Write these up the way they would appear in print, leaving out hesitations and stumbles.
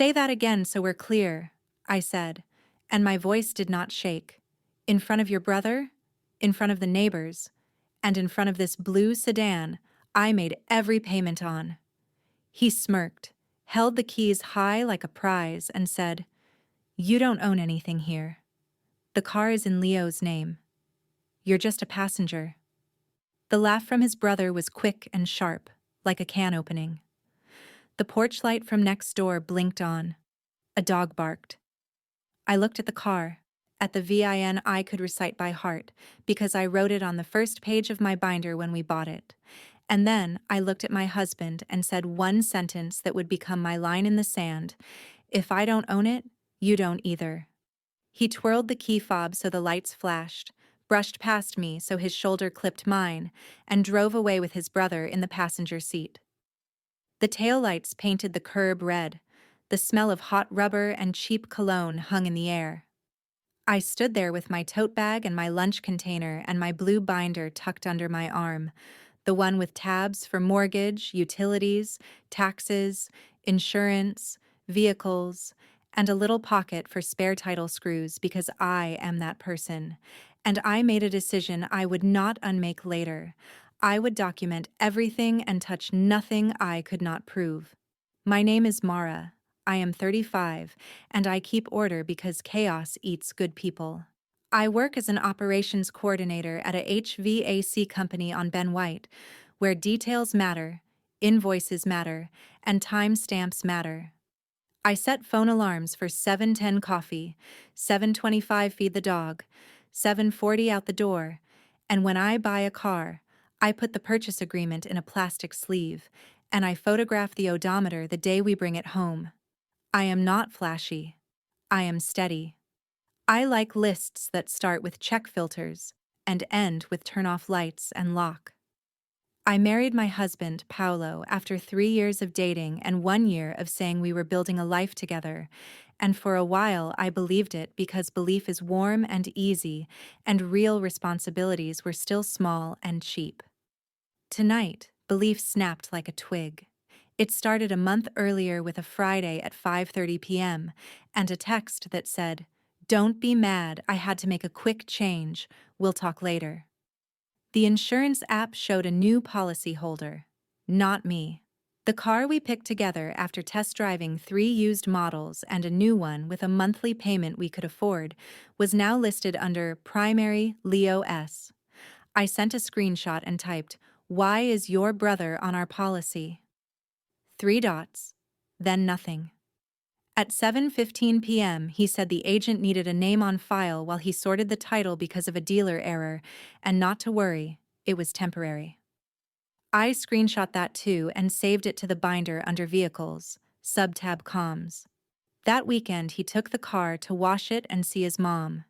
Say that again so we're clear, I said, and my voice did not shake. In front of your brother, in front of the neighbors, and in front of this blue sedan I made every payment on. He smirked, held the keys high like a prize, and said, "You don't own anything here. The car is in Leo's name. You're just a passenger." The laugh from his brother was quick and sharp, like a can opening. The porch light from next door blinked on. A dog barked. I looked at the car, at the VIN I could recite by heart, because I wrote it on the first page of my binder when we bought it. And then I looked at my husband and said one sentence that would become my line in the sand: "If I don't own it, you don't either." He twirled the key fob so the lights flashed, brushed past me so his shoulder clipped mine, and drove away with his brother in the passenger seat. The taillights painted the curb red. The smell of hot rubber and cheap cologne hung in the air. I stood there with my tote bag and my lunch container and my blue binder tucked under my arm, the one with tabs for mortgage, utilities, taxes, insurance, vehicles, and a little pocket for spare title screws because I am that person. And I made a decision I would not unmake later. I would document everything and touch nothing I could not prove. My name is Mara. I am 35, and I keep order because chaos eats good people. I work as an operations coordinator at a HVAC company on Ben White, where details matter, invoices matter, and timestamps matter. I set phone alarms for 7:10 coffee, 7:25 feed the dog, 7:40 out the door, and when I buy a car, I put the purchase agreement in a plastic sleeve, and I photograph the odometer the day we bring it home. I am not flashy. I am steady. I like lists that start with check filters and end with turn-off lights and lock. I married my husband, Paolo, after 3 years of dating and 1 year of saying we were building a life together, and for a while I believed it because belief is warm and easy, and real responsibilities were still small and cheap. Tonight, belief snapped like a twig. It started a month earlier with a Friday at 5:30 p.m. and a text that said, "Don't be mad, I had to make a quick change. We'll talk later." The insurance app showed a new policyholder. Not me. The car we picked together after test driving 3 used models and a new one with a monthly payment we could afford was now listed under Primary Leo S. I sent a screenshot and typed, "Why is your brother on our policy?" 3 dots, then nothing. At 7:15 p.m., he said the agent needed a name on file while he sorted the title because of a dealer error, and not to worry, it was temporary. I screenshot that too and saved it to the binder under Vehicles, subtab Comms. That weekend, he took the car to wash it and see his mom.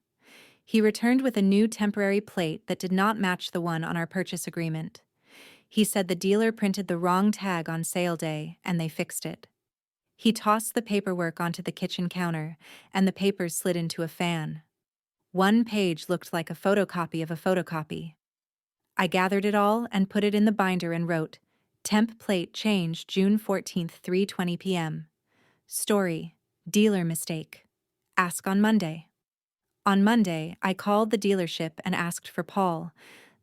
He returned with a new temporary plate that did not match the one on our purchase agreement. He said the dealer printed the wrong tag on sale day, and they fixed it. He tossed the paperwork onto the kitchen counter, and the papers slid into a fan. One page looked like a photocopy of a photocopy. I gathered it all and put it in the binder and wrote, "Temp plate change June 14th, 3:20 p.m. Story, dealer mistake. Ask on Monday." On Monday, I called the dealership and asked for Paul,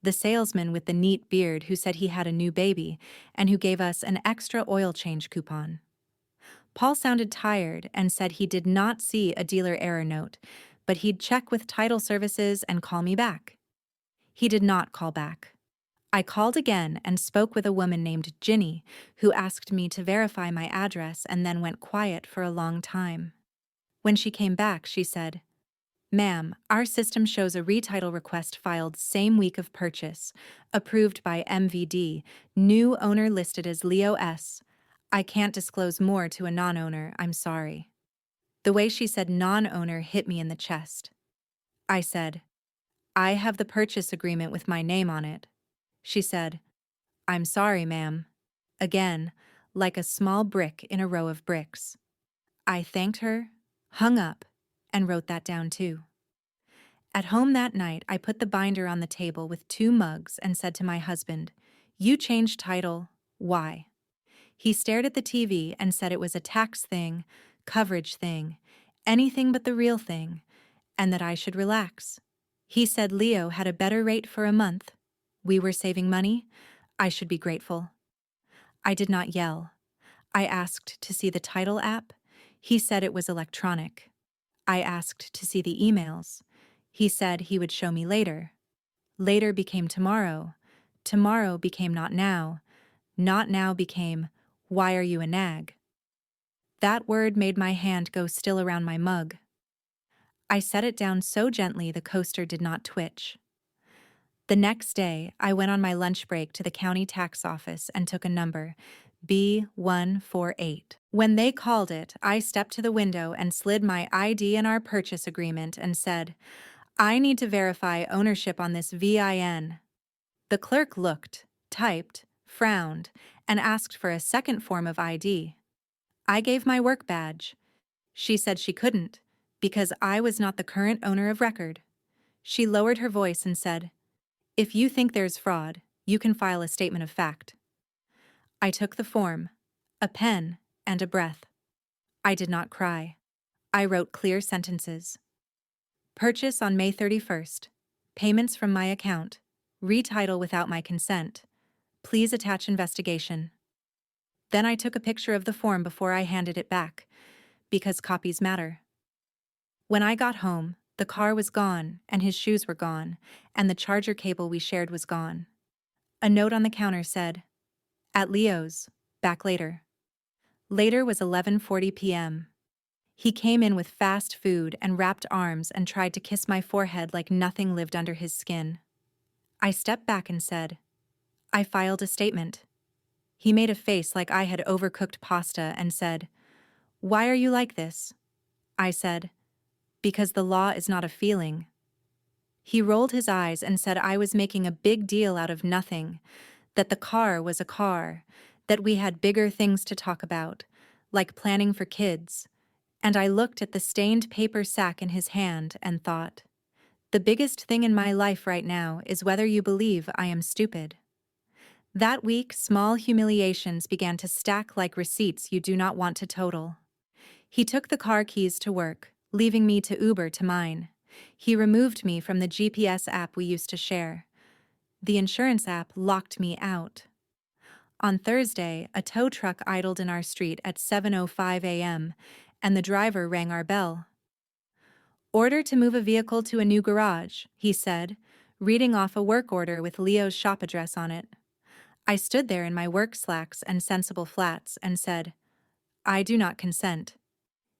the salesman with the neat beard who said he had a new baby and who gave us an extra oil change coupon. Paul sounded tired and said he did not see a dealer error note, but he'd check with title services and call me back. He did not call back. I called again and spoke with a woman named Ginny, who asked me to verify my address and then went quiet for a long time. When she came back, she said, "Ma'am, our system shows a retitle request filed same week of purchase, approved by MVD, new owner listed as Leo S. I can't disclose more to a non-owner, I'm sorry." The way she said non-owner hit me in the chest. I said, "I have the purchase agreement with my name on it." She said, "I'm sorry, ma'am." Again, like a small brick in a row of bricks. I thanked her, hung up, and wrote that down too. At home that night, I put the binder on the table with 2 mugs and said to my husband, "You changed title. Why?" He stared at the TV and said it was a tax thing, coverage thing, anything but the real thing, and that I should relax. He said Leo had a better rate for a month. We were saving money. I should be grateful. I did not yell. I asked to see the title app. He said it was electronic. I asked to see the emails. He said he would show me later. Later became tomorrow. Tomorrow became not now. Not now became, why are you a nag? That word made my hand go still around my mug. I set it down so gently the coaster did not twitch. The next day, I went on my lunch break to the county tax office and took a number, B148. When they called it, I stepped to the window and slid my ID in our purchase agreement and said, I need to verify ownership on this VIN. The clerk looked, typed, frowned, and asked for a second form of ID. I gave my work badge. She said she couldn't, because I was not the current owner of record. She lowered her voice and said, if you think there's fraud, you can file a statement of fact. I took the form, a pen, and a breath. I did not cry. I wrote clear sentences. Purchase on May 31st. Payments from my account. Retitle without my consent. Please attach investigation. Then I took a picture of the form before I handed it back, because copies matter. When I got home, the car was gone, and his shoes were gone, and the charger cable we shared was gone. A note on the counter said, at Leo's, back later. Later was 11:40 p.m. He came in with fast food and wrapped arms and tried to kiss my forehead like nothing lived under his skin. I stepped back and said, I filed a statement. He made a face like I had overcooked pasta and said, why are you like this? I said, because the law is not a feeling. He rolled his eyes and said I was making a big deal out of nothing, that the car was a car, that we had bigger things to talk about, like planning for kids, and I looked at the stained paper sack in his hand and thought, the biggest thing in my life right now is whether you believe I am stupid. That week, small humiliations began to stack like receipts you do not want to total. He took the car keys to work, leaving me to Uber to mine. He removed me from the GPS app we used to share. The insurance app locked me out. On Thursday, a tow truck idled in our street at 7:05 a.m., and the driver rang our bell. Order to move a vehicle to a new garage, he said, reading off a work order with Leo's shop address on it. I stood there in my work slacks and sensible flats and said, I do not consent.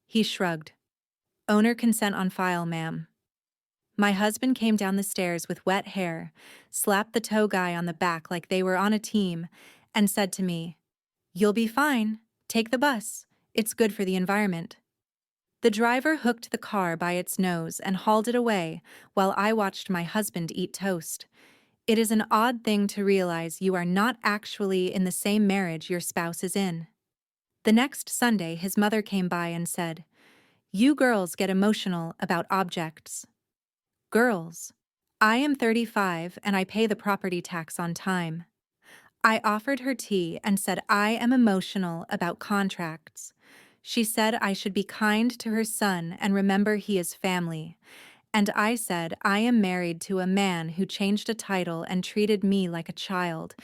He shrugged. Owner consent on file, ma'am. My husband came down the stairs with wet hair, slapped the tow guy on the back like they were on a team, and said to me, you'll be fine. Take the bus. It's good for the environment. The driver hooked the car by its nose and hauled it away while I watched my husband eat toast. It is an odd thing to realize you are not actually in the same marriage your spouse is in. The next Sunday, his mother came by and said, you girls get emotional about objects. Girls. I am 35 and I pay the property tax on time. I offered her tea and said I am emotional about contracts. She said I should be kind to her son and remember he is family. And I said I am married to a man who changed a title and treated me like a child.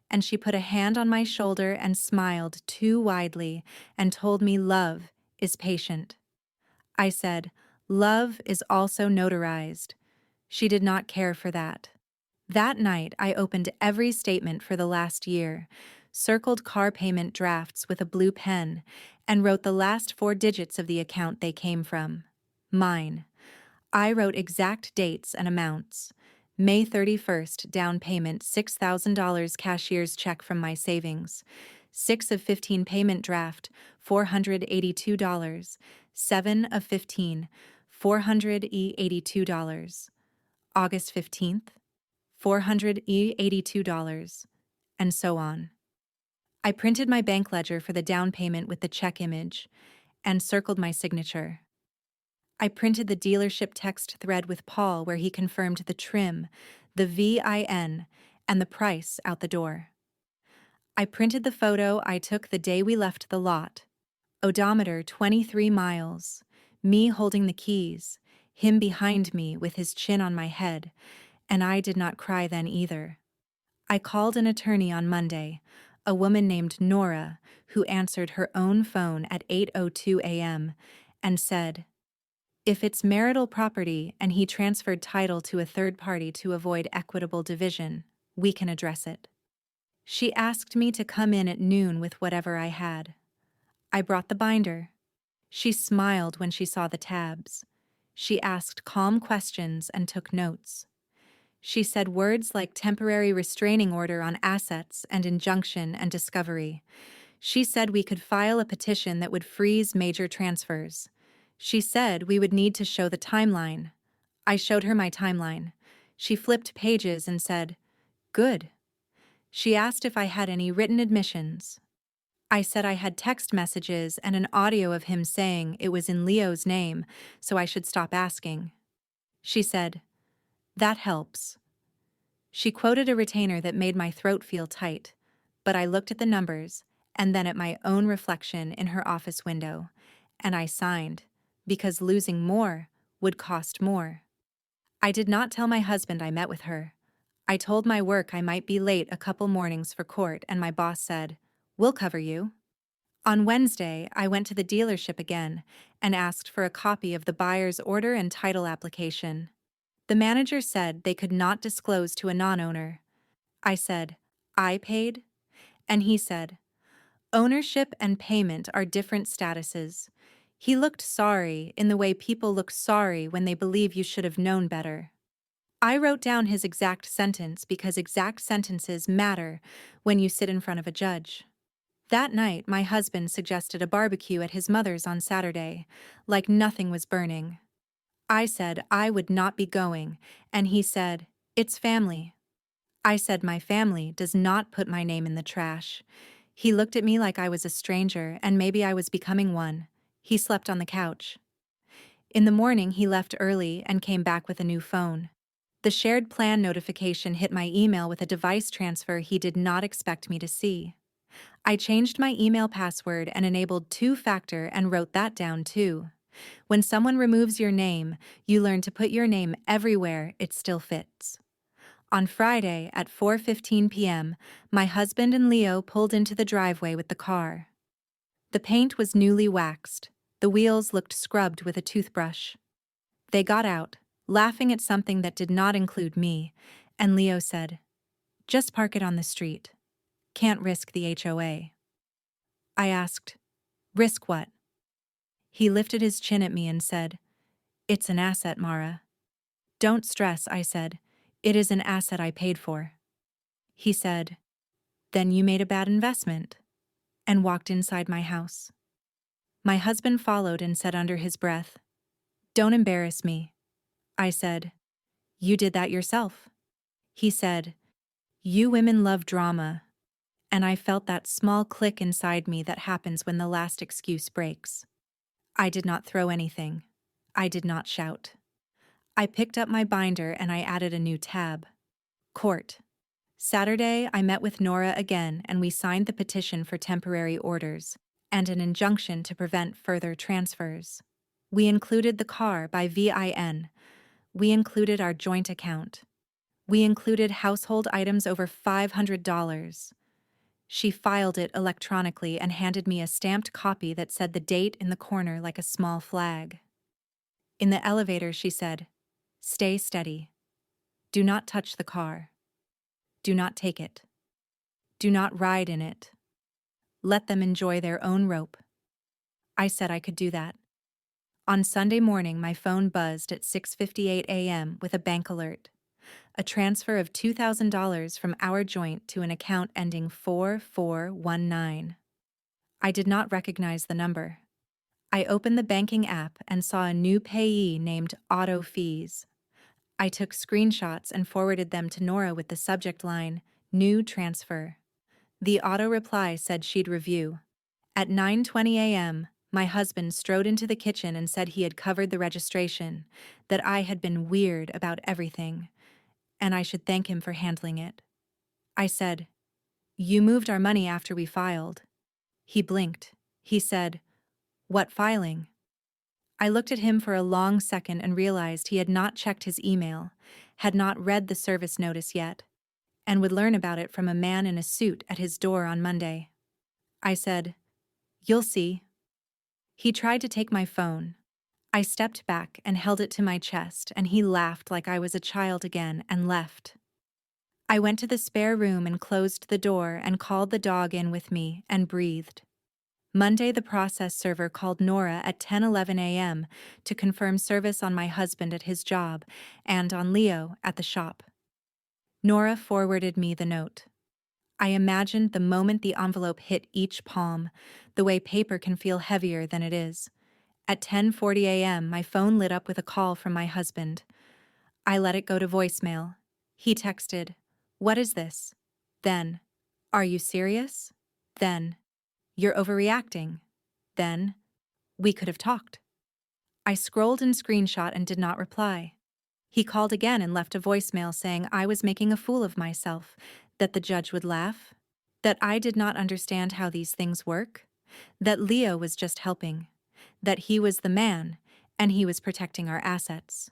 And she put a hand on my shoulder and smiled too widely and told me love is patient. I said, love is also notarized. She did not care for that. That night, I opened every statement for the last year, circled car payment drafts with a blue pen, and wrote the last 4 digits of the account they came from. Mine. I wrote exact dates and amounts. May 31st, down payment $6,000 cashier's check from my savings. 6 of 15 payment draft, $482. 7 of 15, $482. August 15th, $482, and so on. I printed my bank ledger for the down payment with the check image and circled my signature. I printed the dealership text thread with Paul where he confirmed the trim, the VIN, and the price out the door. I printed the photo I took the day we left the lot. Odometer 23 miles. Me holding the keys, him behind me with his chin on my head, and I did not cry then either. I called an attorney on Monday, a woman named Nora, who answered her own phone at 8:02 a.m., and said, "If it's marital property and he transferred title to a third party to avoid equitable division, we can address it." She asked me to come in at noon with whatever I had. I brought the binder. She smiled when she saw the tabs. She asked calm questions and took notes. She said words like temporary restraining order on assets and injunction and discovery. She said we could file a petition that would freeze major transfers. She said we would need to show the timeline. I showed her my timeline. She flipped pages and said, "Good." She asked if I had any written admissions. I said I had text messages and an audio of him saying it was in Leo's name, so I should stop asking. She said, "That helps." She quoted a retainer that made my throat feel tight, but I looked at the numbers and then at my own reflection in her office window, and I signed, because losing more would cost more. I did not tell my husband I met with her. I told my work I might be late a couple mornings for court, and my boss said, "We'll cover you." On Wednesday, I went to the dealership again and asked for a copy of the buyer's order and title application. The manager said they could not disclose to a non-owner. I said, "I paid?" And he said, "Ownership and payment are different statuses." He looked sorry in the way people look sorry when they believe you should have known better. I wrote down his exact sentence because exact sentences matter when you sit in front of a judge. That night, my husband suggested a barbecue at his mother's on Saturday, like nothing was burning. I said I would not be going, and he said, "It's family." I said my family does not put my name in the trash. He looked at me like I was a stranger, and maybe I was becoming one. He slept on the couch. In the morning, he left early and came back with a new phone. The shared plan notification hit my email with a device transfer he did not expect me to see. I changed my email password and enabled two-factor and wrote that down too. When someone removes your name, you learn to put your name everywhere it still fits. On Friday at 4:15 p.m., my husband and Leo pulled into the driveway with the car. The paint was newly waxed. The wheels looked scrubbed with a toothbrush. They got out, laughing at something that did not include me, and Leo said, "Just park it on the street. Can't risk the HOA." I asked, "Risk what?" He lifted his chin at me and said, "It's an asset, Mara." "Don't stress," I said. "It is an asset I paid for." He said, "Then you made a bad investment," and walked inside my house. My husband followed and said under his breath, "Don't embarrass me." I said, "You did that yourself." He said, "You women love drama," and I felt that small click inside me that happens when the last excuse breaks. I did not throw anything. I did not shout. I picked up my binder and I added a new tab. Court. Saturday, I met with Nora again and we signed the petition for temporary orders and an injunction to prevent further transfers. We included the car by VIN. We included our joint account. We included household items over $500. She filed it electronically and handed me a stamped copy that said the date in the corner like a small flag. In the elevator, she said, "Stay steady. Do not touch the car. Do not take it. Do not ride in it. Let them enjoy their own rope." I said I could do that. On Sunday morning, my phone buzzed at 6:58 a.m. with a bank alert. A transfer of $2,000 from our joint to an account ending 4419. I did not recognize the number. I opened the banking app and saw a new payee named Auto Fees. I took screenshots and forwarded them to Nora with the subject line, "New transfer." The auto reply said she'd review. At 9:20 a.m., my husband strode into the kitchen and said he had covered the registration, that I had been weird about everything, and I should thank him for handling it. I said, "You moved our money after we filed." He blinked. He said, What filing? I looked at him for a long second and realized he had not checked his email, had not read the service notice yet, and would learn about it from a man in a suit at his door on Monday. I said, "You'll see." He tried to take my phone. I stepped back and held it to my chest, and he laughed like I was a child again and left. I went to the spare room and closed the door and called the dog in with me and breathed. Monday, the process server called Nora at 10:11 a.m. to confirm service on my husband at his job and on Leo at the shop. Nora forwarded me the note. I imagined the moment the envelope hit each palm, the way paper can feel heavier than it is. At 10:40 a.m., my phone lit up with a call from my husband. I let it go to voicemail. He texted, "What is this?" Then, "Are you serious?" Then, "You're overreacting." Then, "We could have talked." I scrolled and screenshot and did not reply. He called again and left a voicemail saying I was making a fool of myself, that the judge would laugh, that I did not understand how these things work, that Leo was just helping, that he was the man, and he was protecting our assets.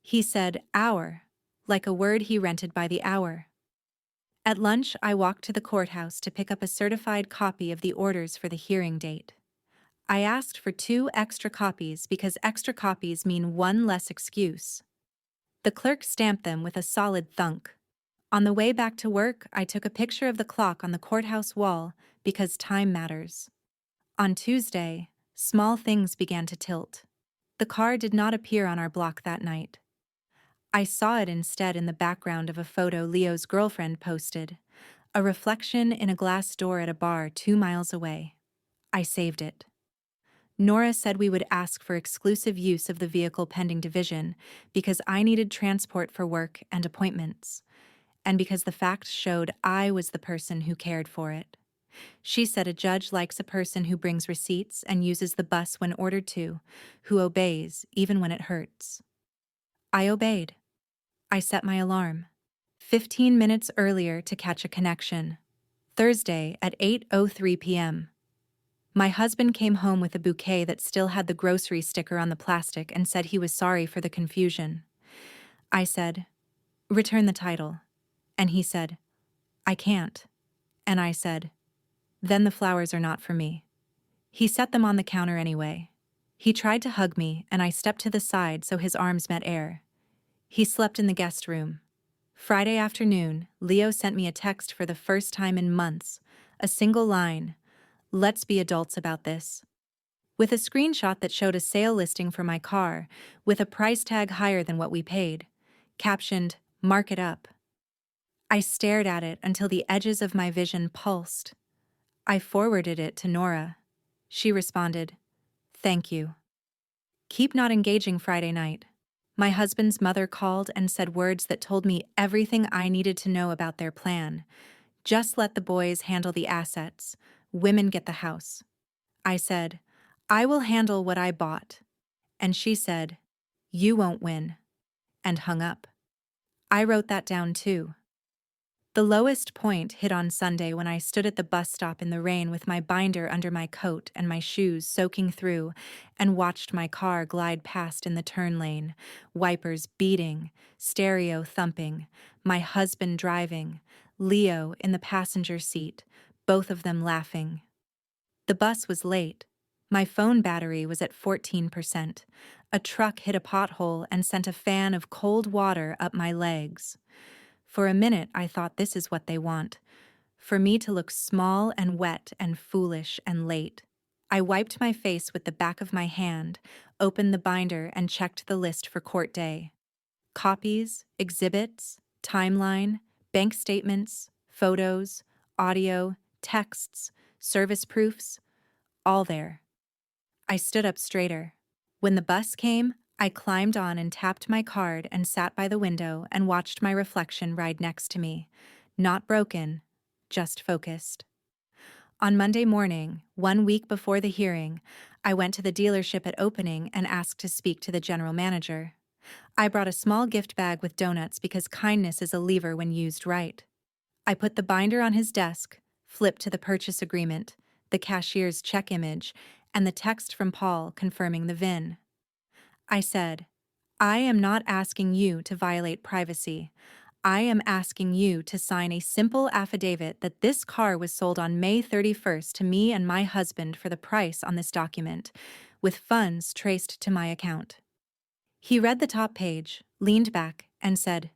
He said "our," like a word he rented by the hour. At lunch, I walked to the courthouse to pick up a certified copy of the orders for the hearing date. I asked for 2 extra copies because extra copies mean one less excuse. The clerk stamped them with a solid thunk. On the way back to work, I took a picture of the clock on the courthouse wall because time matters. On Tuesday, small things began to tilt. The car did not appear on our block that night. I saw it instead in the background of a photo Leo's girlfriend posted, a reflection in a glass door at a bar 2 miles away. I saved it. Nora said we would ask for exclusive use of the vehicle pending division because I needed transport for work and appointments, and because the facts showed I was the person who cared for it. She said a judge likes a person who brings receipts and uses the bus when ordered to, who obeys even when it hurts. I obeyed. I set my alarm 15 minutes earlier to catch a connection. Thursday at 8:03 p.m. My husband came home with a bouquet that still had the grocery sticker on the plastic and said he was sorry for the confusion. I said, "Return the title." And he said, "I can't." And I said, "Then the flowers are not for me." He set them on the counter anyway. He tried to hug me, and I stepped to the side so his arms met air. He slept in the guest room. Friday afternoon, Leo sent me a text for the first time in months, a single line, "Let's be adults about this," with a screenshot that showed a sale listing for my car, with a price tag higher than what we paid, captioned, "Mark it up." I stared at it until the edges of my vision pulsed. I forwarded it to Nora. She responded, "Thank you." Keep not engaging Friday night. My husband's mother called and said words that told me everything I needed to know about their plan. Just let the boys handle the assets. Women get the house. I said, "I will handle what I bought." And she said, "You won't win," and hung up. I wrote that down too. The lowest point hit on Sunday when I stood at the bus stop in the rain with my binder under my coat and my shoes soaking through and watched my car glide past in the turn lane, wipers beating, stereo thumping, my husband driving, Leo in the passenger seat, both of them laughing. The bus was late. My phone battery was at 14%. A truck hit a pothole and sent a fan of cold water up my legs. For a minute, I thought this is what they want, for me to look small and wet and foolish and late. I wiped my face with the back of my hand, opened the binder, and checked the list for court day. Copies, exhibits, timeline, bank statements, photos, audio, texts, service proofs, all there. I stood up straighter. When the bus came, I climbed on and tapped my card and sat by the window and watched my reflection ride next to me. Not broken, just focused. On Monday morning, 1 week before the hearing, I went to the dealership at opening and asked to speak to the general manager. I brought a small gift bag with donuts because kindness is a lever when used right. I put the binder on his desk, flipped to the purchase agreement, the cashier's check image, and the text from Paul confirming the VIN. I said, I am not asking you to violate privacy. I am asking you to sign a simple affidavit that this car was sold on May 31st to me and my husband for the price on this document, with funds traced to my account. He read the top page, leaned back, and said,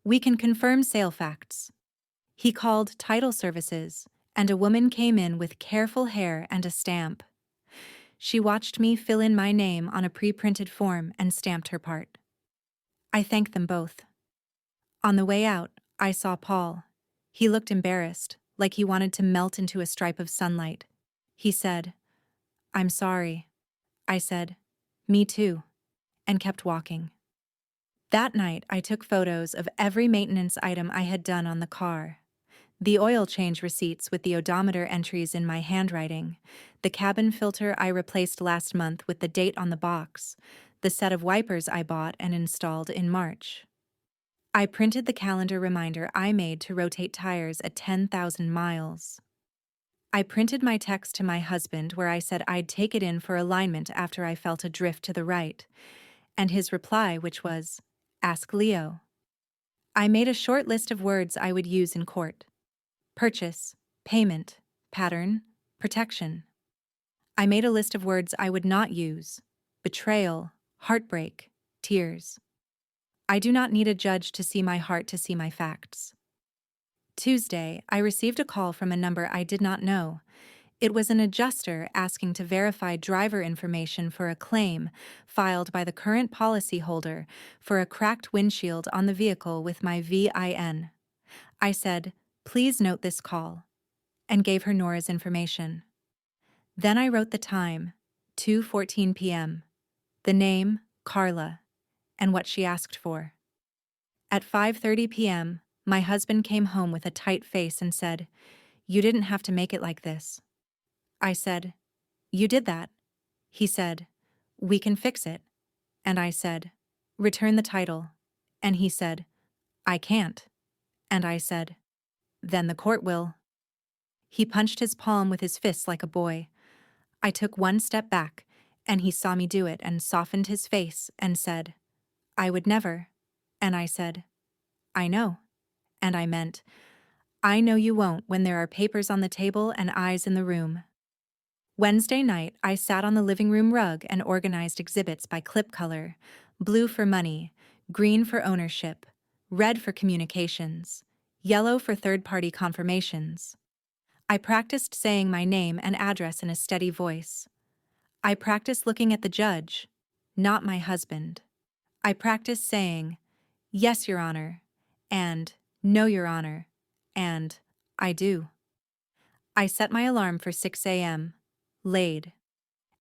We can confirm sale facts. He called title services, and a woman came in with careful hair and a stamp. She watched me fill in my name on a pre-printed form and stamped her part. I thanked them both. On the way out, I saw Paul. He looked embarrassed, like he wanted to melt into a stripe of sunlight. He said, I'm sorry. I said, Me too, and kept walking. That night, I took photos of every maintenance item I had done on the car. The oil change receipts with the odometer entries in my handwriting, the cabin filter I replaced last month with the date on the box, the set of wipers I bought and installed in March. I printed the calendar reminder I made to rotate tires at 10,000 miles. I printed my text to my husband where I said I'd take it in for alignment after I felt a drift to the right, and his reply, which was, Ask Leo. I made a short list of words I would use in court. Purchase, payment, pattern, protection. I made a list of words I would not use: betrayal, heartbreak, tears. I do not need a judge to see my heart to see my facts. Tuesday, I received a call from a number I did not know. It was an adjuster asking to verify driver information for a claim filed by the current policyholder for a cracked windshield on the vehicle with my VIN. I said, Please note this call, and gave her Nora's information. Then I wrote the time, 2:14 p.m., the name, Carla, and what she asked for. At 5:30 p.m., my husband came home with a tight face and said, You didn't have to make it like this. I said, You did that. He said, We can fix it. And I said, Return the title. And he said, I can't. And I said, Then the court will. He punched his palm with his fist like a boy. I took one step back, and he saw me do it and softened his face and said, I would never. And I said, I know. And I meant, I know you won't when there are papers on the table and eyes in the room. Wednesday night, I sat on the living room rug and organized exhibits by clip color: blue for money, green for ownership, red for communications, yellow for third-party confirmations. I practiced saying my name and address in a steady voice. I practiced looking at the judge, not my husband. I practiced saying, Yes, Your Honor, and No, Your Honor, and I do. I set my alarm for 6 a.m., laid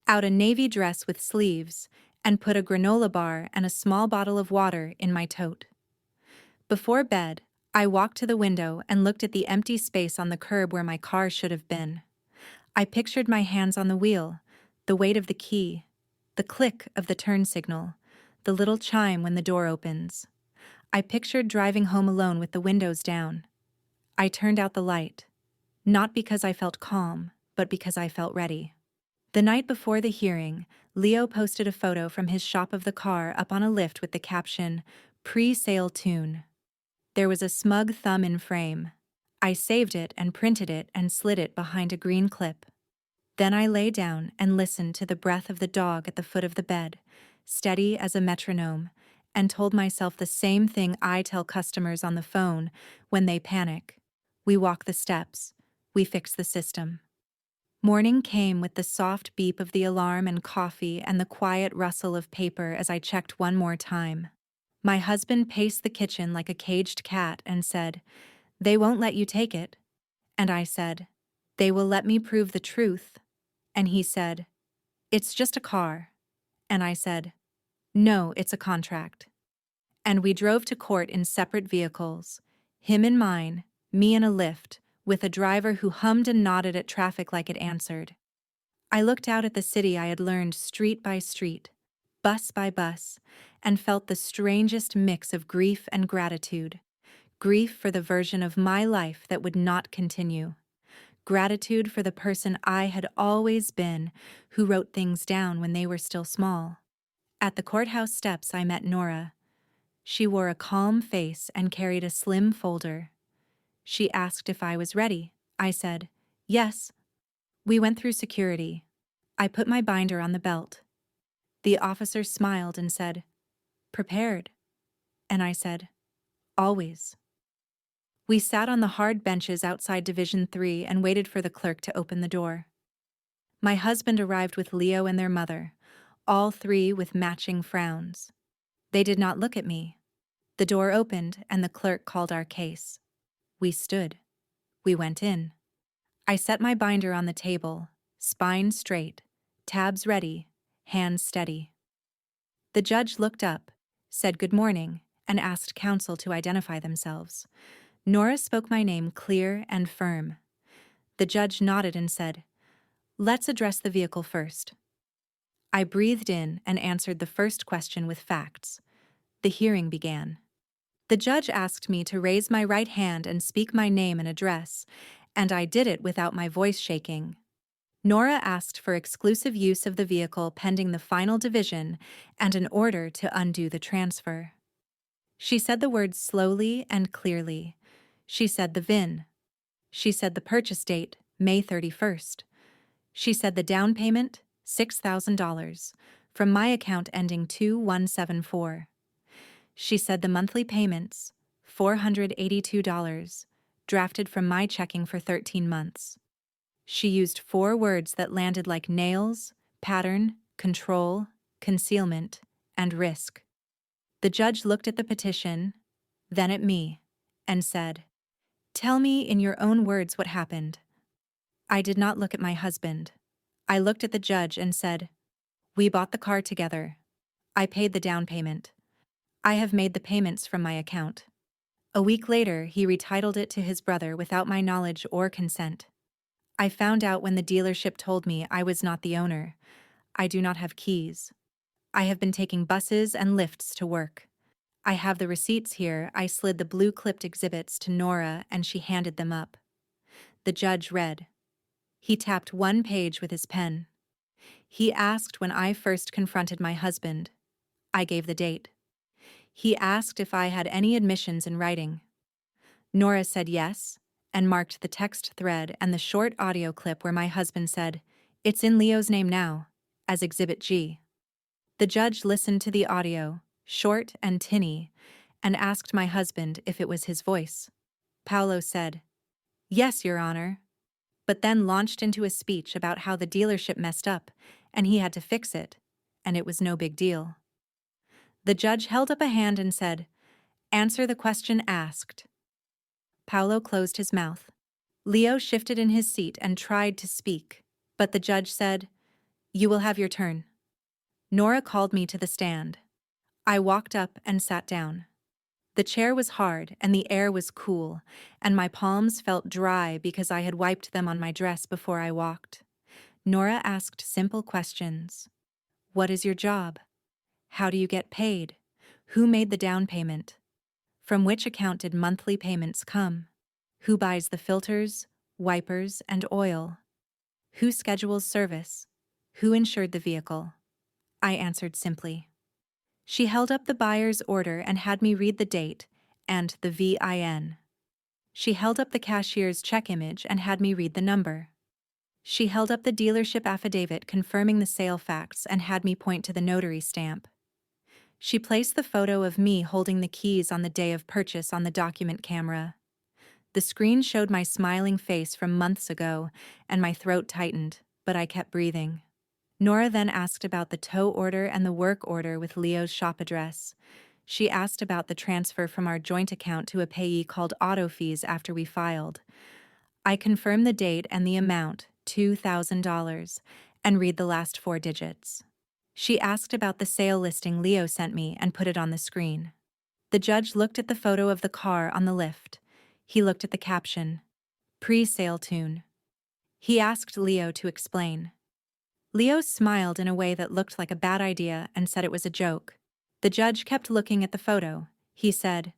out a navy dress with sleeves, and put a granola bar and a small bottle of water in my tote. Before bed, I walked to the window and looked at the empty space on the curb where my car should have been. I pictured my hands on the wheel, the weight of the key, the click of the turn signal, the little chime when the door opens. I pictured driving home alone with the windows down. I turned out the light, not because I felt calm, but because I felt ready. The night before the hearing, Leo posted a photo from his shop of the car up on a lift with the caption, Pre-sale tune. There was a smug thumb in frame. I saved it and printed it and slid it behind a green clip. Then I lay down and listened to the breath of the dog at the foot of the bed, steady as a metronome, and told myself the same thing I tell customers on the phone when they panic. We walk the steps. We fix the system. Morning came with the soft beep of the alarm and coffee and the quiet rustle of paper as I checked one more time. My husband paced the kitchen like a caged cat and said, They won't let you take it. And I said, They will let me prove the truth. And he said, It's just a car. And I said, No, it's a contract. And we drove to court in separate vehicles, him in mine, me in a Lyft, with a driver who hummed and nodded at traffic like it answered. I looked out at the city I had learned street by street, bus by bus, and felt the strangest mix of grief and gratitude. Grief for the version of my life that would not continue. gratitude for the person I had always been, who wrote things down when they were still small. At the courthouse steps, I met Nora. She wore a calm face and carried a slim folder. She asked if I was ready. I said, yes. We went through security. I put my binder on the belt. The officer smiled and said, prepared. And I said, always. We sat on the hard benches outside Division 3 and waited for the clerk to open the door. My husband arrived with Leo and their mother, all three with matching frowns. They did not look at me. The door opened and the clerk called our case. We stood. We went in. I set my binder on the table, spine straight, tabs ready, hands steady. The judge looked up, said good morning, and asked counsel to identify themselves. Nora spoke my name clear and firm. The judge nodded and said, let's address the vehicle first. I breathed in and answered the first question with facts. The hearing began. The judge asked me to raise my right hand and speak my name and address, and I did it without my voice shaking. Nora asked for exclusive use of the vehicle pending the final division and an order to undo the transfer. She said the words slowly and clearly. She said the VIN. She said the purchase date, May 31st. She said the down payment, $6,000, from my account ending 2174. She said the monthly payments, $482, drafted from my checking for 13 months. She used 4 words that landed like nails: pattern, control, concealment, and risk. The judge looked at the petition, then at me, and said, tell me in your own words what happened. I did not look at my husband. I looked at the judge and said, we bought the car together. I paid the down payment. I have made the payments from my account. A week later, he retitled it to his brother without my knowledge or consent. I found out when the dealership told me I was not the owner. I do not have keys. I have been taking buses and lifts to work. I have the receipts here. I slid the blue clipped exhibits to Nora and she handed them up. The judge read. He tapped one page with his pen. He asked when I first confronted my husband. I gave the date. He asked if I had any admissions in writing. Nora said yes, and marked the text thread and the short audio clip where my husband said, it's in Leo's name now, as Exhibit G. The judge listened to the audio, short and tinny, and asked my husband if it was his voice. Paolo said, yes, Your Honor, but then launched into a speech about how the dealership messed up, and he had to fix it, and it was no big deal. The judge held up a hand and said, answer the question asked. Paolo closed his mouth. Leo shifted in his seat and tried to speak, but the judge said, you will have your turn. Nora called me to the stand. I walked up and sat down. The chair was hard and the air was cool, and my palms felt dry because I had wiped them on my dress before I walked. Nora asked simple questions. What is your job? How do you get paid? Who made the down payment? From which account did monthly payments come? Who buys the filters, wipers, and oil? Who schedules service? Who insured the vehicle? I answered simply. She held up the buyer's order and had me read the date and the VIN. She held up the cashier's check image and had me read the number. She held up the dealership affidavit confirming the sale facts and had me point to the notary stamp. She placed the photo of me holding the keys on the day of purchase on the document camera. The screen showed my smiling face from months ago, and my throat tightened, but I kept breathing. Nora then asked about the tow order and the work order with Leo's shop address. She asked about the transfer from our joint account to a payee called Auto Fees after we filed. I confirmed the date and the amount, $2,000, and read the last 4 digits. She asked about the sale listing Leo sent me and put it on the screen. The judge looked at the photo of the car on the lift. He looked at the caption, pre-sale tune. He asked Leo to explain. Leo smiled in a way that looked like a bad idea and said it was a joke. The judge kept looking at the photo. He said,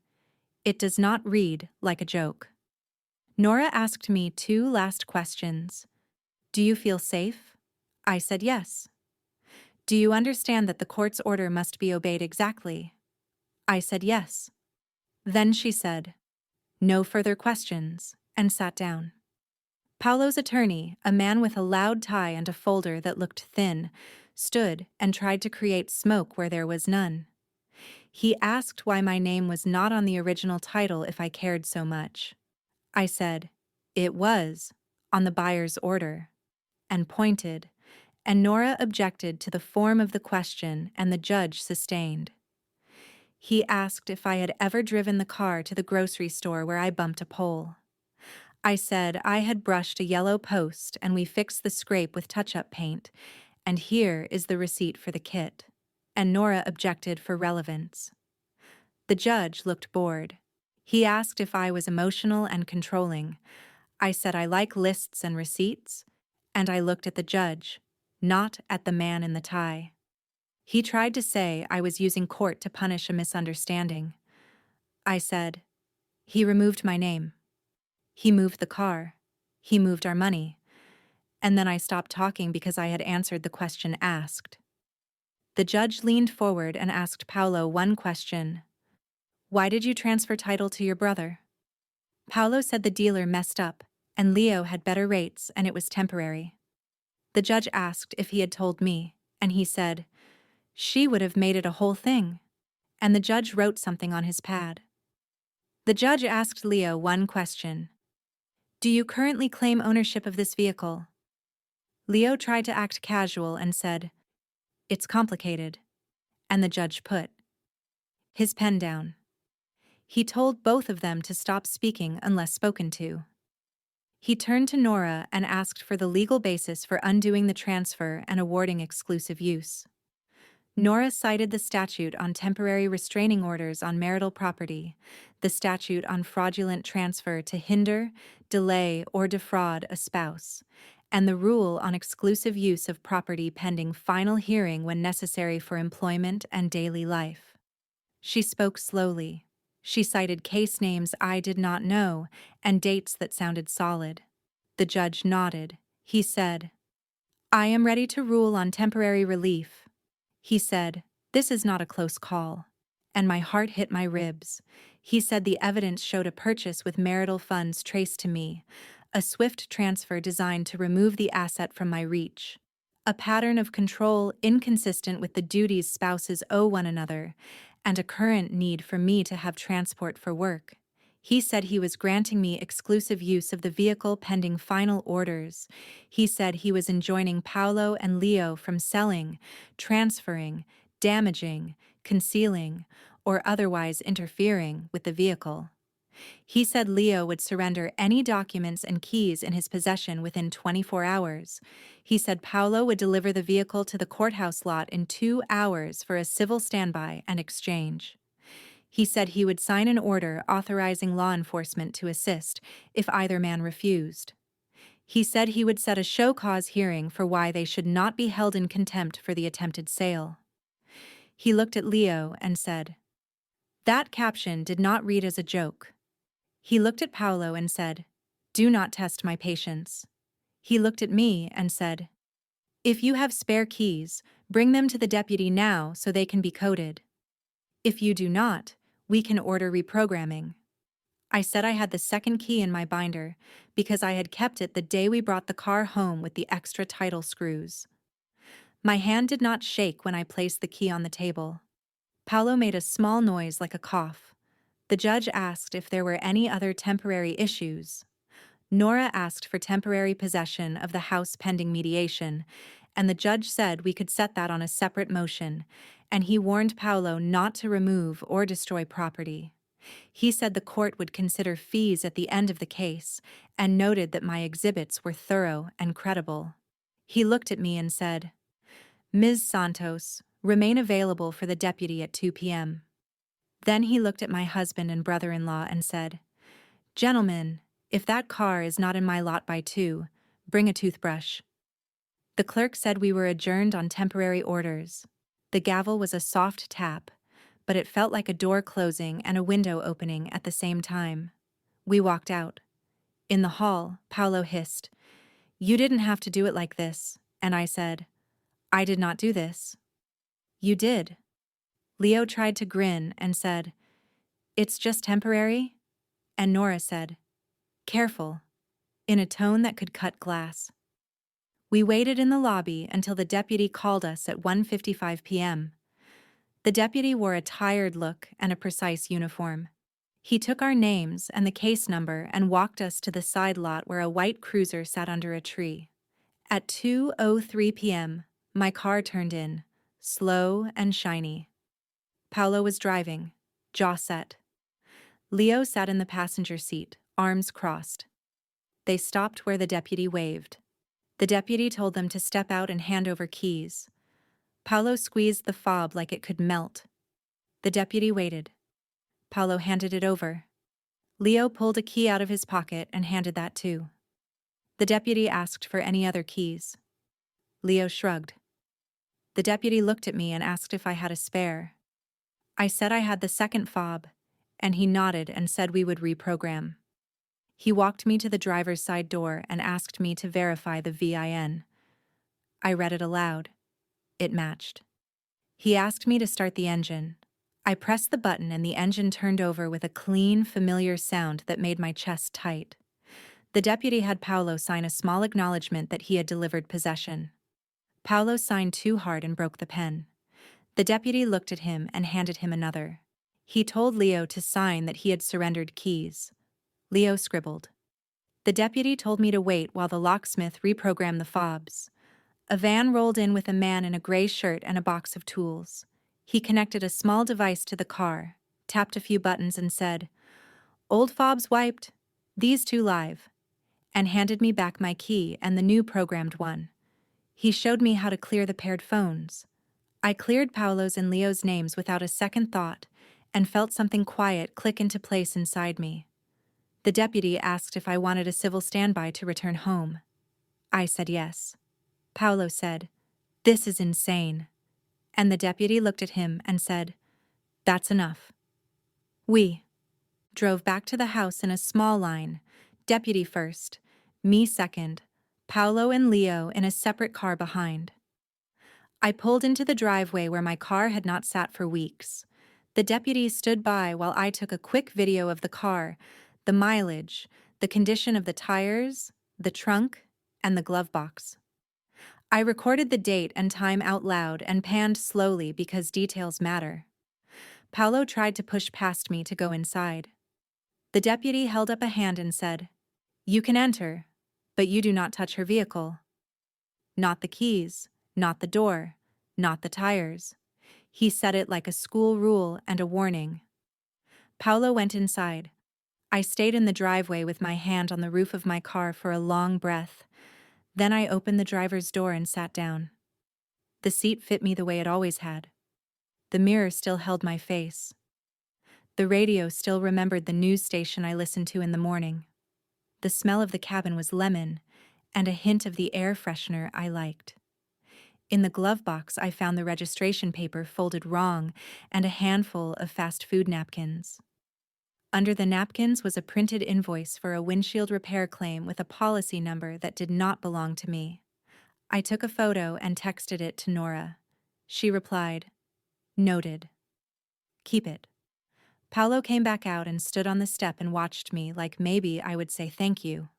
it does not read like a joke. Nora asked me two last questions. Do you feel safe? I said yes. Do you understand that the court's order must be obeyed exactly? I said yes. Then she said, no further questions, and sat down. Paolo's attorney, a man with a loud tie and a folder that looked thin, stood and tried to create smoke where there was none. He asked why my name was not on the original title if I cared so much. I said, it was, on the buyer's order, and pointed, and Nora objected to the form of the question and the judge sustained. He asked if I had ever driven the car to the grocery store where I bumped a pole. I said I had brushed a yellow post and we fixed the scrape with touch-up paint, and here is the receipt for the kit. And Nora objected for relevance. The judge looked bored. He asked if I was emotional and controlling. I said I like lists and receipts, and I looked at the judge, not at the man in the tie. He tried to say I was using court to punish a misunderstanding. I said, he removed my name. He moved the car. He moved our money. And then I stopped talking because I had answered the question asked. The judge leaned forward and asked Paolo one question. Why did you transfer title to your brother? Paolo said the dealer messed up, and Leo had better rates and it was temporary. The judge asked if he had told me, and he said, she would have made it a whole thing. And the judge wrote something on his pad. The judge asked Leo one question. Do you currently claim ownership of this vehicle? Leo tried to act casual and said, it's complicated. And the judge put his pen down. He told both of them to stop speaking unless spoken to. He turned to Nora and asked for the legal basis for undoing the transfer and awarding exclusive use. Nora cited the statute on temporary restraining orders on marital property, the statute on fraudulent transfer to hinder, delay, or defraud a spouse, and the rule on exclusive use of property pending final hearing when necessary for employment and daily life. She spoke slowly. She cited case names I did not know and dates that sounded solid. The judge nodded. He said, I am ready to rule on temporary relief. He said, this is not a close call. And my heart hit my ribs. He said the evidence showed a purchase with marital funds traced to me, a swift transfer designed to remove the asset from my reach, a pattern of control inconsistent with the duties spouses owe one another, and a current need for me to have transport for work. He said he was granting me exclusive use of the vehicle pending final orders. He said he was enjoining Paolo and Leo from selling, transferring, damaging, concealing, or otherwise interfering with the vehicle. He said Leo would surrender any documents and keys in his possession within 24 hours. He said Paolo would deliver the vehicle to the courthouse lot in 2 hours for a civil standby and exchange. He said he would sign an order authorizing law enforcement to assist if either man refused. He said he would set a show cause hearing for why they should not be held in contempt for the attempted sale. He looked at Leo and said, that caption did not read as a joke. He looked at Paolo and said, do not test my patience. He looked at me and said, if you have spare keys, bring them to the deputy now so they can be coded. If you do not, we can order reprogramming. I said I had the second key in my binder because I had kept it the day we brought the car home with the extra title screws. My hand did not shake when I placed the key on the table. Paolo made a small noise like a cough. The judge asked if there were any other temporary issues. Nora asked for temporary possession of the house pending mediation, and the judge said we could set that on a separate motion, and he warned Paolo not to remove or destroy property. He said the court would consider fees at the end of the case, and noted that my exhibits were thorough and credible. He looked at me and said, Ms. Santos, remain available for the deputy at 2 p.m. Then he looked at my husband and brother-in-law and said, gentlemen, if that car is not in my lot by 2, bring a toothbrush. The clerk said we were adjourned on temporary orders. The gavel was a soft tap, but it felt like a door closing and a window opening at the same time. We walked out. In the hall, Paolo hissed, "You didn't have to do it like this," and I said, "I did not do this." "You did." Leo tried to grin and said, "It's just temporary." And Nora said, "Careful," in a tone that could cut glass. We waited in the lobby until the deputy called us at 1:55 p.m. The deputy wore a tired look and a precise uniform. He took our names and the case number and walked us to the side lot where a white cruiser sat under a tree. At 2:03 p.m., my car turned in, slow and shiny. Paolo was driving, jaw set. Leo sat in the passenger seat, arms crossed. They stopped where the deputy waved. The deputy told them to step out and hand over keys. Paolo squeezed the fob like it could melt. The deputy waited. Paolo handed it over. Leo pulled a key out of his pocket and handed that too. The deputy asked for any other keys. Leo shrugged. The deputy looked at me and asked if I had a spare. I said I had the second fob, and he nodded and said we would reprogram. He walked me to the driver's side door and asked me to verify the VIN. I read it aloud. It matched. He asked me to start the engine. I pressed the button and the engine turned over with a clean, familiar sound that made my chest tight. The deputy had Paolo sign a small acknowledgement that he had delivered possession. Paolo signed too hard and broke the pen. The deputy looked at him and handed him another. He told Leo to sign that he had surrendered keys. Leo scribbled. The deputy told me to wait while the locksmith reprogrammed the fobs. A van rolled in with a man in a gray shirt and a box of tools. He connected a small device to the car, tapped a few buttons and said, "Old fobs wiped, these two live," and handed me back my key and the new programmed one. He showed me how to clear the paired phones. I cleared Paolo's and Leo's names without a second thought and felt something quiet click into place inside me. The deputy asked if I wanted a civil standby to return home. I said yes. Paolo said, "This is insane." And the deputy looked at him and said, "That's enough." We drove back to the house in a small line, deputy first, me second, Paolo and Leo in a separate car behind. I pulled into the driveway where my car had not sat for weeks. The deputy stood by while I took a quick video of the car, the mileage, the condition of the tires, the trunk, and the glove box. I recorded the date and time out loud and panned slowly because details matter. Paolo tried to push past me to go inside. The deputy held up a hand and said, "You can enter, but you do not touch her vehicle." Not the keys, not the door, not the tires. He said it like a school rule and a warning. Paolo went inside. I stayed in the driveway with my hand on the roof of my car for a long breath. Then I opened the driver's door and sat down. The seat fit me the way it always had. The mirror still held my face. The radio still remembered the news station I listened to in the morning. The smell of the cabin was lemon, and a hint of the air freshener I liked. In the glove box, I found the registration paper folded wrong and a handful of fast food napkins. Under the napkins was a printed invoice for a windshield repair claim with a policy number that did not belong to me. I took a photo and texted it to Nora. She replied, "Noted. Keep it." Paolo came back out and stood on the step and watched me like maybe I would say thank you.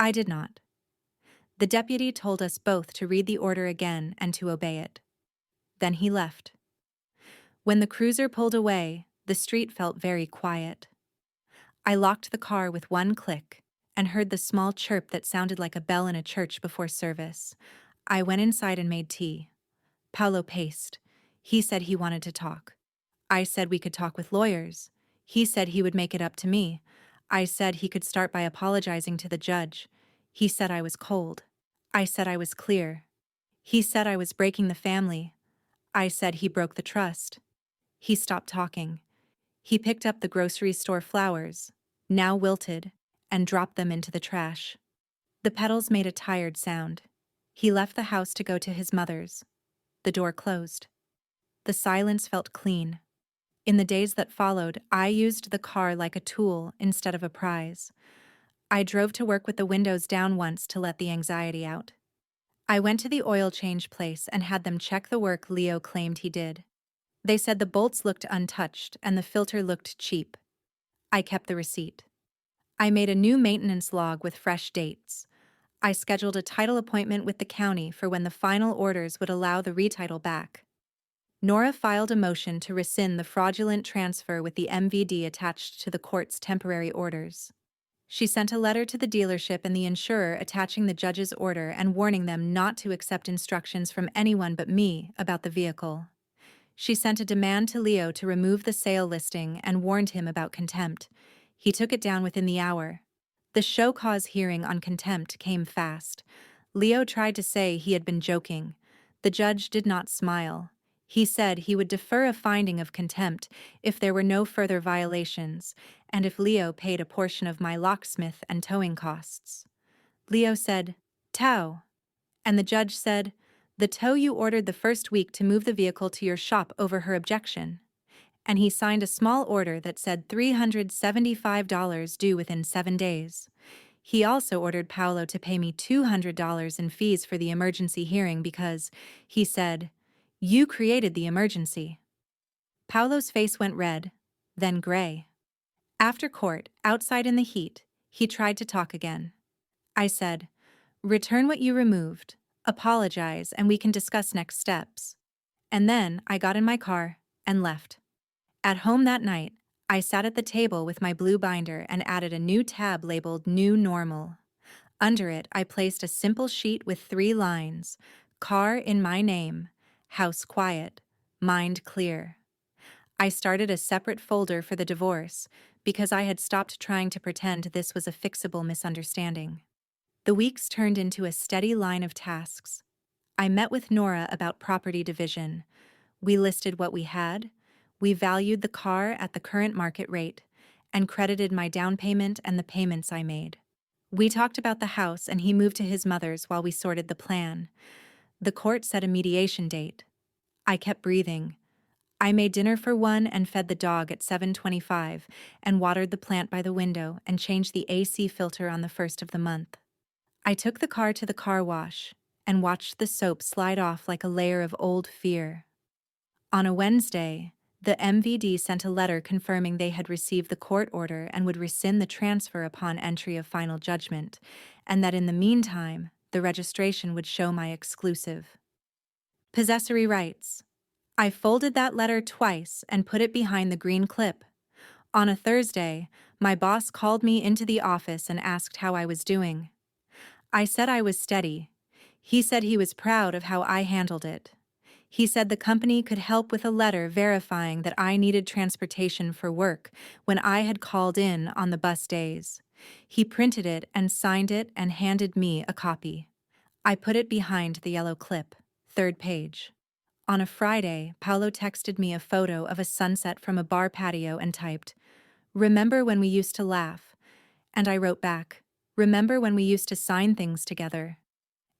I did not. The deputy told us both to read the order again and to obey it. Then he left. When the cruiser pulled away, the street felt very quiet. I locked the car with one click and heard the small chirp that sounded like a bell in a church before service. I went inside and made tea. Paolo paced. He said he wanted to talk. I said we could talk with lawyers. He said he would make it up to me. I said he could start by apologizing to the judge. He said I was cold. I said I was clear. He said I was breaking the family. I said he broke the trust. He stopped talking. He picked up the grocery store flowers, now wilted, and dropped them into the trash. The petals made a tired sound. He left the house to go to his mother's. The door closed. The silence felt clean. In the days that followed, I used the car like a tool instead of a prize. I drove to work with the windows down once to let the anxiety out. I went to the oil change place and had them check the work Leo claimed he did. They said the bolts looked untouched and the filter looked cheap. I kept the receipt. I made a new maintenance log with fresh dates. I scheduled a title appointment with the county for when the final orders would allow the retitle back. Nora filed a motion to rescind the fraudulent transfer with the MVD attached to the court's temporary orders. She sent a letter to the dealership and the insurer attaching the judge's order and warning them not to accept instructions from anyone but me about the vehicle. She sent a demand to Leo to remove the sale listing and warned him about contempt. He took it down within the hour. The show cause hearing on contempt came fast. Leo tried to say he had been joking. The judge did not smile. He said he would defer a finding of contempt if there were no further violations, and if Leo paid a portion of my locksmith and towing costs. Leo said, "Tow." And the judge said, "The tow you ordered the first week to move the vehicle to your shop over her objection." And he signed a small order that said $375 due within 7 days. He also ordered Paolo to pay me $200 in fees for the emergency hearing because, he said, "You created the emergency." Paolo's face went red, then gray. After court, outside in the heat, he tried to talk again. I said, "Return what you removed, apologize, and we can discuss next steps." And then I got in my car and left. At home that night, I sat at the table with my blue binder and added a new tab labeled New Normal. Under it, I placed a simple sheet with 3 lines: car in my name, house quiet, mind clear. I started a separate folder for the divorce because I had stopped trying to pretend this was a fixable misunderstanding. The weeks turned into a steady line of tasks. I met with Nora about property division. We listed what we had, we valued the car at the current market rate, and credited my down payment and the payments I made. We talked about the house and he moved to his mother's while we sorted the plan. The court set a mediation date. I kept breathing. I made dinner for one and fed the dog at 7:25 and watered the plant by the window and changed the AC filter on the first of the month. I took the car to the car wash and watched the soap slide off like a layer of old fear. On a Wednesday, the MVD sent a letter confirming they had received the court order and would rescind the transfer upon entry of final judgment, and that in the meantime, the registration would show my exclusive possessory rights. I folded that letter twice and put it behind the green clip. On a Thursday, my boss called me into the office and asked how I was doing. I said I was steady. He said he was proud of how I handled it. He said the company could help with a letter verifying that I needed transportation for work when I had called in on the bus days. He printed it and signed it and handed me a copy. I put it behind the yellow clip, 3rd page. On a Friday, Paolo texted me a photo of a sunset from a bar patio and typed, "Remember when we used to laugh?" And I wrote back, "Remember when we used to sign things together?"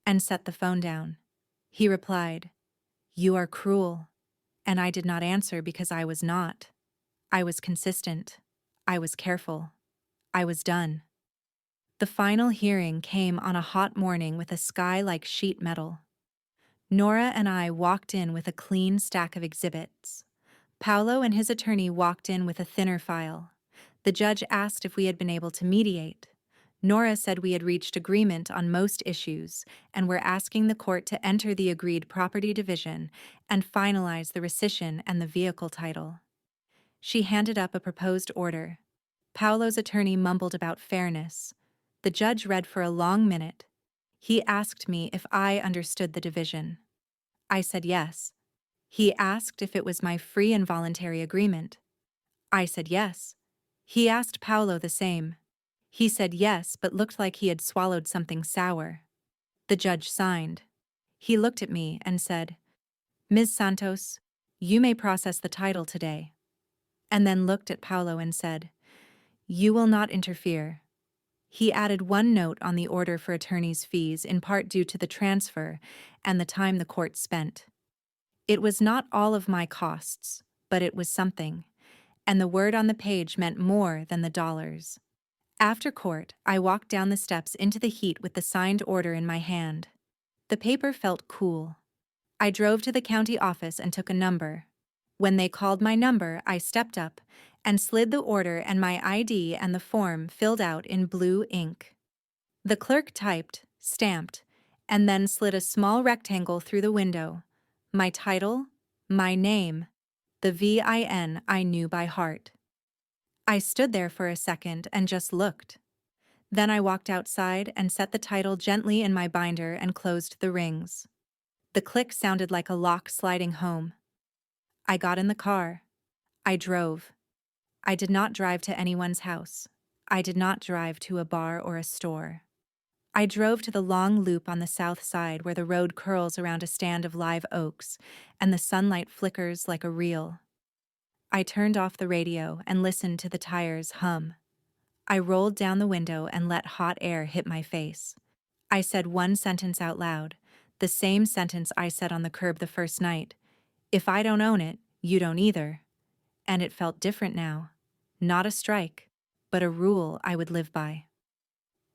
And set the phone down. He replied, "You are cruel." And I did not answer because I was not. I was consistent. I was careful. I was done. The final hearing came on a hot morning with a sky like sheet metal. Nora and I walked in with a clean stack of exhibits. Paolo and his attorney walked in with a thinner file. The judge asked if we had been able to mediate. Nora said we had reached agreement on most issues and were asking the court to enter the agreed property division and finalize the rescission and the vehicle title. She handed up a proposed order. Paolo's attorney mumbled about fairness. The judge read for a long minute. He asked me if I understood the division. I said yes. He asked if it was my free and voluntary agreement. I said yes. He asked Paolo the same. He said yes, but looked like he had swallowed something sour. The judge signed. He looked at me and said, "Ms. Santos, you may process the title today." And then looked at Paolo and said, "You will not interfere." He added one note on the order for attorney's fees in part due to the transfer and the time the court spent. It was not all of my costs, but it was something, and the word on the page meant more than the dollars. After court, I walked down the steps into the heat with the signed order in my hand. The paper felt cool. I drove to the county office and took a number. When they called my number, I stepped up and slid the order and my ID and the form filled out in blue ink. The clerk typed, stamped, and then slid a small rectangle through the window. My title, my name, the VIN I knew by heart. I stood there for a second and just looked. Then I walked outside and set the title gently in my binder and closed the rings. The click sounded like a lock sliding home. I got in the car. I drove. I did not drive to anyone's house. I did not drive to a bar or a store. I drove to the long loop on the south side where the road curls around a stand of live oaks and the sunlight flickers like a reel. I turned off the radio and listened to the tires hum. I rolled down the window and let hot air hit my face. I said one sentence out loud, the same sentence I said on the curb the first night. If I don't own it, you don't either. And it felt different now. Not a strike, but a rule I would live by.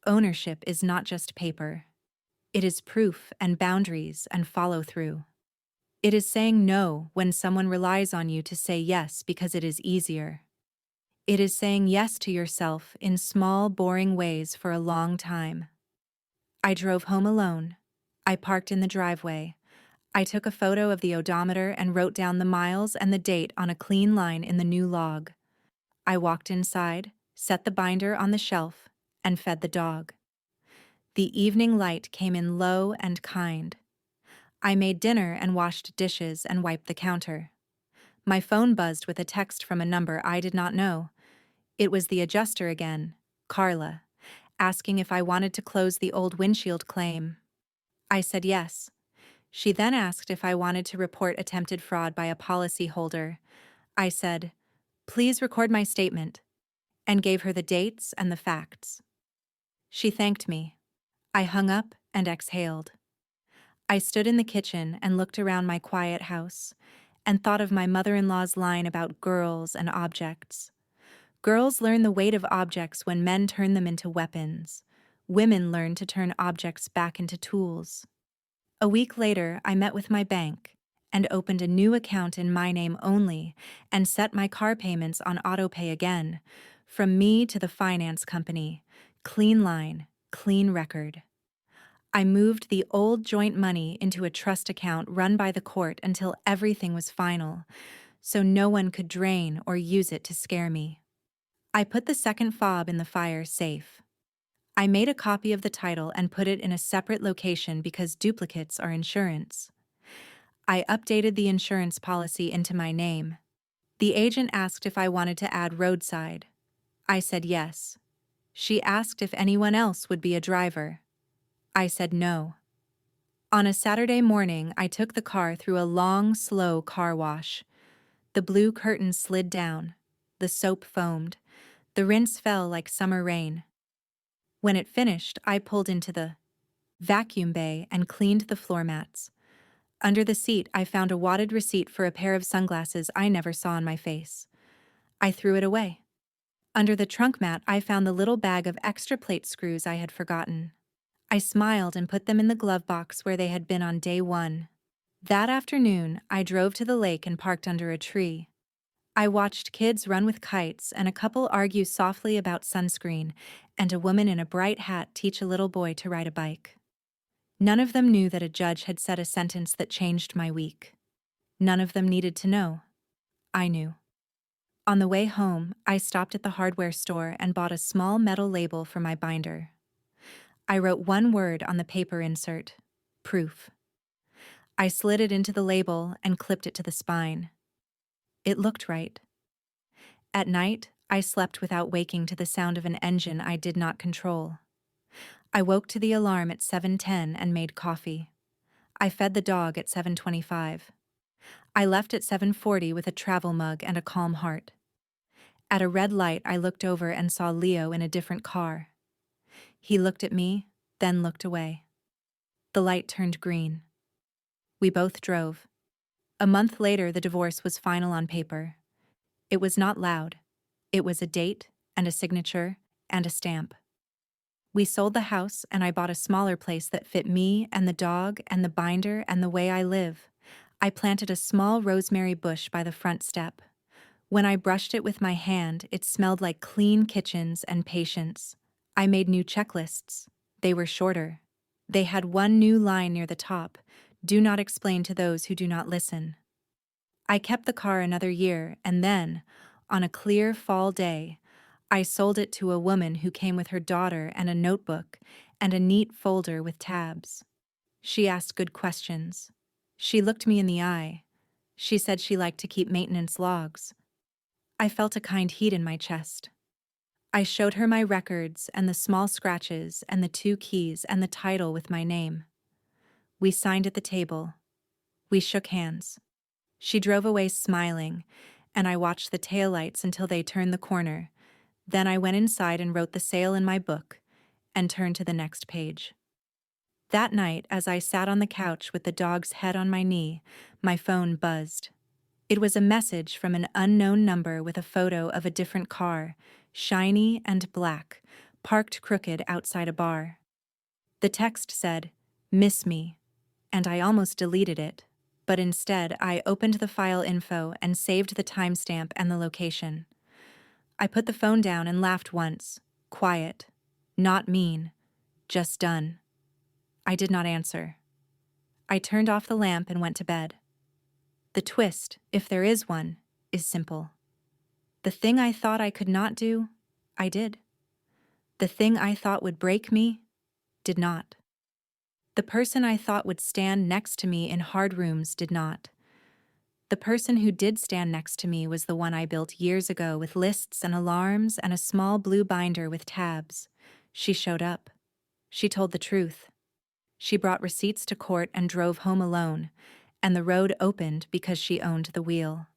Ownership is not just paper. It is proof and boundaries and follow-through. It is saying no when someone relies on you to say yes because it is easier. It is saying yes to yourself in small, boring ways for a long time. I drove home alone. I parked in the driveway. I took a photo of the odometer and wrote down the miles and the date on a clean line in the new log. I walked inside, set the binder on the shelf, and fed the dog. The evening light came in low and kind. I made dinner and washed dishes and wiped the counter. My phone buzzed with a text from a number I did not know. It was the adjuster again, Carla, asking if I wanted to close the old windshield claim. I said yes. She then asked if I wanted to report attempted fraud by a policyholder. I said, "Please record my statement," and gave her the dates and the facts. She thanked me. I hung up and exhaled. I stood in the kitchen and looked around my quiet house and thought of my mother-in-law's line about girls and objects. Girls learn the weight of objects when men turn them into weapons. Women learn to turn objects back into tools. A week later, I met with my bank and opened a new account in my name only and set my car payments on autopay again. From me to the finance company. Clean line, clean record. I moved the old joint money into a trust account run by the court until everything was final, so no one could drain or use it to scare me. I put the second fob in the fire safe. I made a copy of the title and put it in a separate location because duplicates are insurance. I updated the insurance policy into my name. The agent asked if I wanted to add roadside. I said yes. She asked if anyone else would be a driver. I said no. On a Saturday morning, I took the car through a long, slow car wash. The blue curtains slid down. The soap foamed. The rinse fell like summer rain. When it finished, I pulled into the vacuum bay and cleaned the floor mats. Under the seat, I found a wadded receipt for a pair of sunglasses I never saw on my face. I threw it away. Under the trunk mat, I found the little bag of extra plate screws I had forgotten. I smiled and put them in the glove box where they had been on day one. That afternoon, I drove to the lake and parked under a tree. I watched kids run with kites and a couple argue softly about sunscreen, and a woman in a bright hat teach a little boy to ride a bike. None of them knew that a judge had said a sentence that changed my week. None of them needed to know. I knew. On the way home, I stopped at the hardware store and bought a small metal label for my binder. I wrote one word on the paper insert: proof. I slid it into the label and clipped it to the spine. It looked right. At night, I slept without waking to the sound of an engine I did not control. I woke to the alarm at 7:10 and made coffee. I fed the dog at 7:25. I left at 7:40 with a travel mug and a calm heart. At a red light, I looked over and saw Leo in a different car. He looked at me, then looked away. The light turned green. We both drove. A month later, the divorce was final on paper. It was not loud. It was a date and a signature and a stamp. We sold the house and I bought a smaller place that fit me and the dog and the binder and the way I live. I planted a small rosemary bush by the front step. When I brushed it with my hand, it smelled like clean kitchens and patience. I made new checklists. They were shorter. They had one new line near the top: do not explain to those who do not listen. I kept the car another year, and then, on a clear fall day, I sold it to a woman who came with her daughter and a notebook and a neat folder with tabs. She asked good questions. She looked me in the eye. She said she liked to keep maintenance logs. I felt a kind heat in my chest. I showed her my records and the small scratches and the 2 keys and the title with my name. We signed at the table. We shook hands. She drove away smiling, and I watched the taillights until they turned the corner. Then I went inside and wrote the sale in my book and turned to the next page. That night, as I sat on the couch with the dog's head on my knee, my phone buzzed. It was a message from an unknown number with a photo of a different car, shiny and black, parked crooked outside a bar. The text said, "Miss me," and I almost deleted it, but instead I opened the file info and saved the timestamp and the location. I put the phone down and laughed once, quiet, not mean, just done. I did not answer. I turned off the lamp and went to bed. The twist, if there is one, is simple. The thing I thought I could not do, I did. The thing I thought would break me, did not. The person I thought would stand next to me in hard rooms did not. The person who did stand next to me was the one I built years ago with lists and alarms and a small blue binder with tabs. She showed up. She told the truth. She brought receipts to court and drove home alone, and the road opened because she owned the wheel.